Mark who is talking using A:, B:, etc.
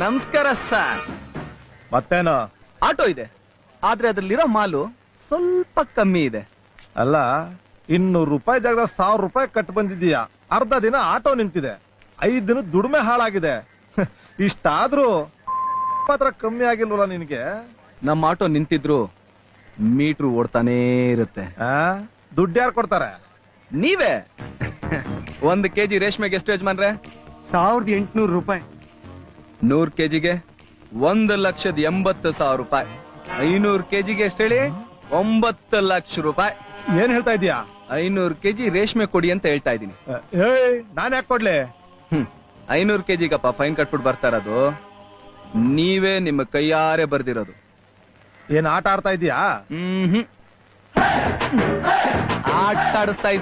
A: ನಮಸ್ಕಾರ ಸರ್.
B: ಮತ್ತೇನು?
A: ಆಟೋ ಇದೆ, ಆದ್ರೆ ಅದ್ರಲ್ಲಿರೋ ಮಾಲು ಸ್ವಲ್ಪ ಕಮ್ಮಿ ಇದೆ.
B: ಅಲ್ಲ, 200 ರೂಪಾಯಿ ಜಾಗದ 1000 ರೂಪಾಯಿ ಕಟ್ ಬಂದಿದ್ದೀಯಾ. ಅರ್ಧ ದಿನ ಆಟೋ ನಿಂತಿದೆ, 5 ದಿನ ದುಡಿಮೆ ಹಾಳಾಗಿದೆ. ಇಷ್ಟಾದ್ರೂ ಮಾತ್ರ ಕಮ್ಮಿ ಆಗಿಲ್ವಲ್ಲ ನಿನ್ಗೆ?
A: ನಮ್ಮ ಆಟೋ ನಿಂತಿದ್ರು ಮೀಟ್ರು ಓಡ್ತಾನೇ ಇರುತ್ತೆ.
B: ದುಡ್ಡು ಯಾರು ಕೊಡ್ತಾರೆ?
A: ನೀವೇ. 1 ಕೆಜಿ ರೇಷ್ಮೆಗೆ ಎಷ್ಟು ಯಜಮಾನ್ರೆ?
C: 1800 ರೂಪಾಯಿ.
A: 100 ಕೆಜಿಗೆ 1,80,000 ರೂಪಾಯಿ. 500 ಕೆಜಿಗೆ ಎಷ್ಟು ಹೇಳಿ? 9 ಲಕ್ಷ ರೂಪಾಯಿ.
B: ಏನ್ ಹೇಳ್ತಾ ಇದೀಯಾ?
A: 500 ಕೆಜಿ ರೇಷ್ಮೆ ಕೊಡಿ ಅಂತ ಹೇಳ್ತಾ ಇದೀನಿ.
B: ನಾನ್ ಯಾಕೆ ಕೊಡ್ಲಿ?
A: 500 ಕೆಜಿಗಪ್ಪ ಫೈನ್ ಕಟ್ಬಿಟ್ಟು ಬರ್ತಾ ಇರೋದು. ನೀವೇ ನಿಮ್ಮ ಕೈಯಾರೆ ಬರ್ದಿರೋದು.
B: ಏನ್ ಆಟ ಆಡ್ತಾ ಇದೀಯಾ?
A: ಆಟ ಆಡಿಸ್ತಾ ಇದೀನಿ.